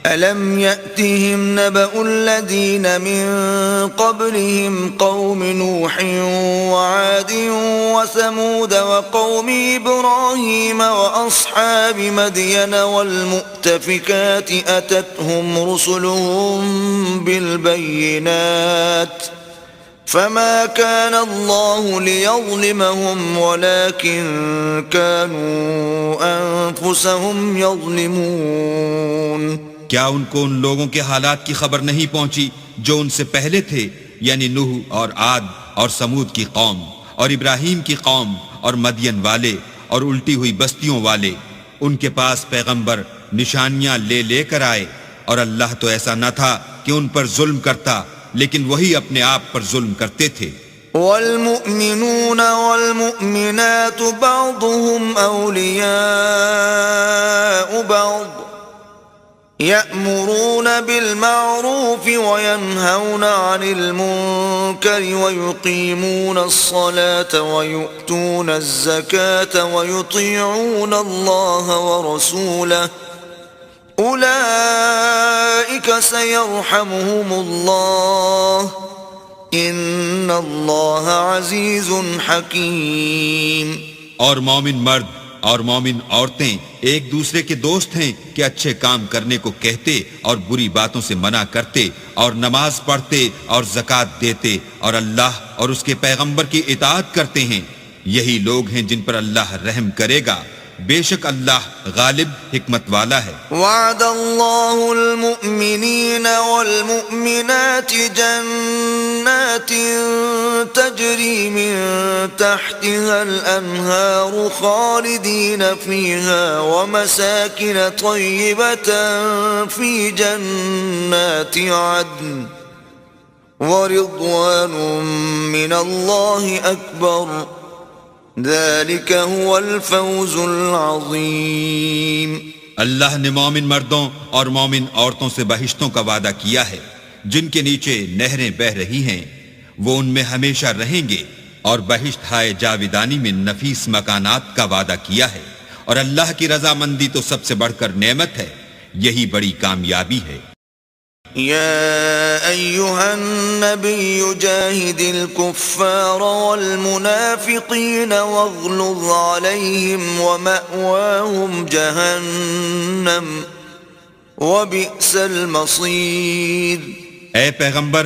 أَلَمْ يَأْتِهِمْ نَبَأُ الَّذِينَ مِنْ قَبْلِهِمْ قَوْمِ نُوحٍ وَعَادٍ وَثَمُودَ وَقَوْمِ إِبْرَاهِيمَ وَأَصْحَابِ مَدْيَنَ وَالْمُؤْتَفِكَاتِ أَتَتْهُمْ رُسُلُهُم بِالْبَيِّنَاتِ فما كان الله ليظلمهم ولكن كانوا أنفسهم يظلمون کیا ان کو ان لوگوں کے حالات کی خبر نہیں پہنچی جو ان سے پہلے تھے، یعنی نوح اور عاد اور سمود کی قوم اور ابراہیم کی قوم اور مدین والے اور الٹی ہوئی بستیوں والے؟ ان کے پاس پیغمبر نشانیاں لے لے کر آئے، اور اللہ تو ایسا نہ تھا کہ ان پر ظلم کرتا، لیکن وہی اپنے آپ پر ظلم کرتے تھے۔ والمؤمنون والمؤمنات بعضهم أولياء بعض يأمرون بالمعروف وينهون عن المنكر ويقيمون الصلاة ويؤتون الزكاة ويطيعون الله ورسوله أولئك سيرحمهم الله إن الله عزيز حكيم۔ اور مومن مرد اور مومن عورتیں ایک دوسرے کے دوست ہیں کہ اچھے کام کرنے کو کہتے اور بری باتوں سے منع کرتے اور نماز پڑھتے اور زکوٰۃ دیتے اور اللہ اور اس کے پیغمبر کی اطاعت کرتے ہیں، یہی لوگ ہیں جن پر اللہ رحم کرے گا، بے شک اللہ غالب حکمت والا ہے۔ وعد اللہ المؤمنین والمؤمنات جنات تجری من تحتها الانہار خالدین فیہا ومساکن طیبة فی جنات عدن ورضوان من اللہ اکبر ذلك هو الفوز العظیم۔ اللہ نے مومن مردوں اور مومن عورتوں سے بہشتوں کا وعدہ کیا ہے جن کے نیچے نہریں بہہ رہی ہیں، وہ ان میں ہمیشہ رہیں گے، اور بہشت ہائے جاویدانی میں نفیس مکانات کا وعدہ کیا ہے، اور اللہ کی رضامندی تو سب سے بڑھ کر نعمت ہے، یہی بڑی کامیابی ہے۔ يا أيها النبي جاهد الكفار والمنافقين واغلظ عليهم ومأواهم جهنم وبئس المصير۔ اے پیغمبر،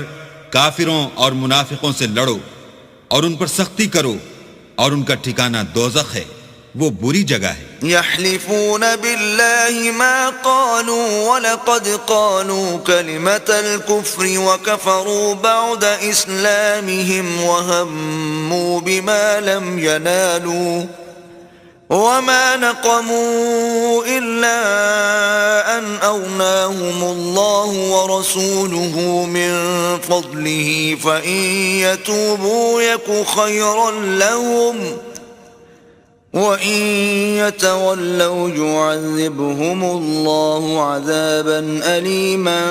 کافروں اور منافقوں سے لڑو اور ان پر سختی کرو، اور ان کا ٹھکانہ دوزخ ہے، وہ بری جگہ ہے۔ يحلفون بالله ما قالوا ولقد قالوا كلمة الكفر وكفروا بعد إسلامهم وهموا بما لم ينالوا وما نقموا إلا أن أغناهم الله ورسوله من فضله فإن يتوبوا يك خيرا لهم وَإِن يَتَوَلَّوْا يُعَذِّبْهُمُ اللَّهُ عَذَابًا أَلِيمًا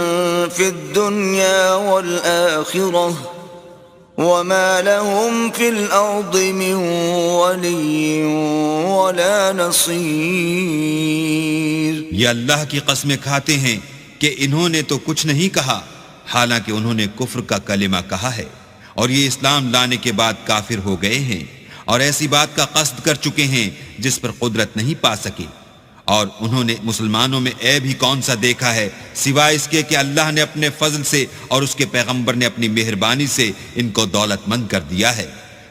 فِي الدُّنْيَا وَالْآخِرَةِ وَمَا لَهُمْ فِي الْأَرْضِ مِنْ وَلِيٍّ وَلَا نَصِيرٍ۔ یہ اللہ کی قسمیں کھاتے ہیں کہ انہوں نے تو کچھ نہیں کہا، حالانکہ انہوں نے کفر کا کلمہ کہا ہے، اور یہ اسلام لانے کے بعد کافر ہو گئے ہیں، اور ایسی بات کا قصد کر چکے ہیں جس پر قدرت نہیں پا سکے، اور انہوں نے مسلمانوں میں عیب ہی کون سا دیکھا ہے سوائے اس کے کہ اللہ نے اپنے فضل سے اور اس کے پیغمبر نے اپنی مہربانی سے ان کو دولت مند کر دیا ہے۔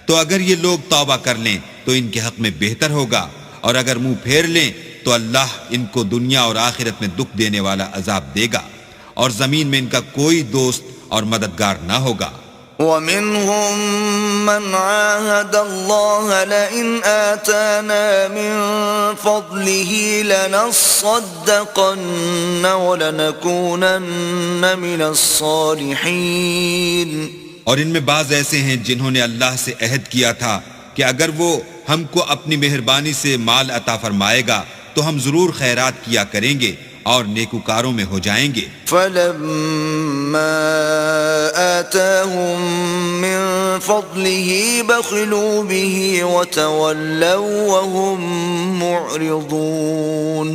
تو اگر یہ لوگ توبہ کر لیں تو ان کے حق میں بہتر ہوگا، اور اگر منہ پھیر لیں تو اللہ ان کو دنیا اور آخرت میں دکھ دینے والا عذاب دے گا، اور زمین میں ان کا کوئی دوست اور مددگار نہ ہوگا۔ وَمِنْهُمْ مَنْ عَاهَدَ اللَّهَ لَئِنْ آتَانَا مِنْ فَضْلِهِ لَنَصَّدَّقَنَّ وَلَنَكُونَنَّ مِنَ الصَّالِحِينَ۔ اور ان میں بعض ایسے ہیں جنہوں نے اللہ سے عہد کیا تھا کہ اگر وہ ہم کو اپنی مہربانی سے مال عطا فرمائے گا تو ہم ضرور خیرات کیا کریں گے اور نیکوکاروں میں ہو جائیں گے۔ فَلَمَّا آتَاهُم مِّن فَضْلِهِ بَخِلُوا بِهِ وَتَوَلَّوْا وَهُم مُّعْرِضُونَ۔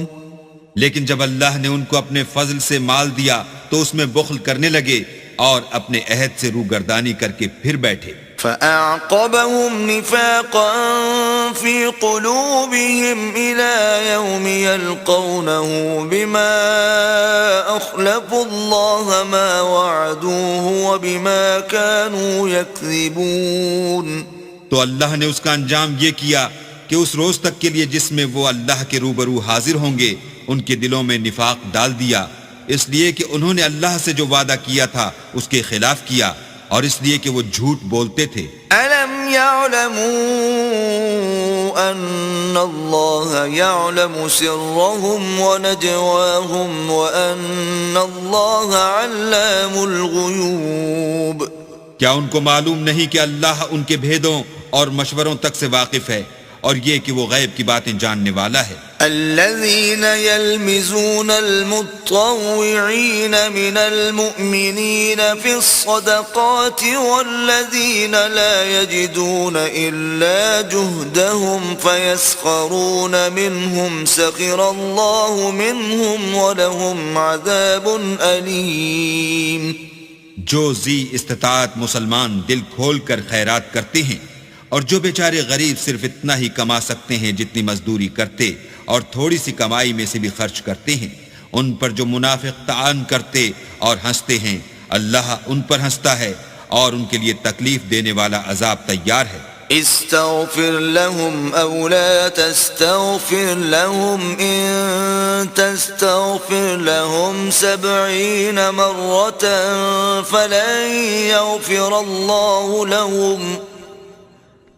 لیکن جب اللہ نے ان کو اپنے فضل سے مال دیا تو اس میں بخل کرنے لگے اور اپنے عہد سے روگردانی کر کے پھر بیٹھے. فأعقبهم نفاقا في قلوبهم إلى يوم يلقونه بما أخلفوا الله ما وعدوه وبما كانوا يكذبون. تو اللہ نے اس کا انجام یہ کیا کہ اس روز تک کے لیے جس میں وہ اللہ کے روبرو حاضر ہوں گے ان کے دلوں میں نفاق ڈال دیا، اس لیے کہ انہوں نے اللہ سے جو وعدہ کیا تھا اس کے خلاف کیا، اور اس لیے کہ وہ جھوٹ بولتے تھے. أَلَمْ يَعْلَمُوا أَنَّ اللَّهَ يَعْلَمُ سِرَّهُمْ وَنَجْوَاهُمْ وَأَنَّ اللَّهَ عَلَّامُ الْغُيُوبِ. کیا ان کو معلوم نہیں کہ اللہ ان کے بھیدوں اور مشوروں تک سے واقف ہے، اور یہ کہ وہ غیب کی باتیں جاننے والا ہے. الذين يلمزون المطوعين من المؤمنين في الصدقات والذين لا يجدون إلا جهدهم فيسخرون منهم سخر الله منهم ولهم عذاب أليم. جو ذی استطاعت مسلمان دل کھول کر خیرات کرتے ہیں، اور جو بیچارے غریب صرف اتنا ہی کما سکتے ہیں جتنی مزدوری کرتے اور تھوڑی سی کمائی میں سے بھی خرچ کرتے ہیں، ان پر جو منافق طعن کرتے اور ہنستے ہیں، اللہ ان پر ہنستا ہے اور ان کے لیے تکلیف دینے والا عذاب تیار ہے. استغفر لهم او لا تستغفر لهم ان تستغفر لهم 70 مرة فلن يغفر الله لهم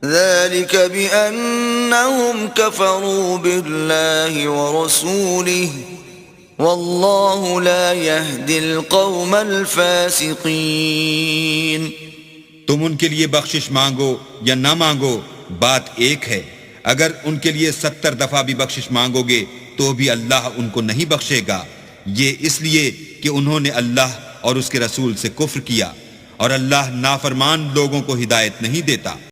ذلك بأنهم كفروا بالله ورسوله والله لا يهدي القوم الفاسقين. تم ان کے لیے بخشش مانگو یا نہ مانگو، بات ایک ہے. اگر ان کے لیے 70 دفعہ بھی بخشش مانگو گے تو بھی اللہ ان کو نہیں بخشے گا، یہ اس لیے کہ انہوں نے اللہ اور اس کے رسول سے کفر کیا، اور اللہ نافرمان لوگوں کو ہدایت نہیں دیتا.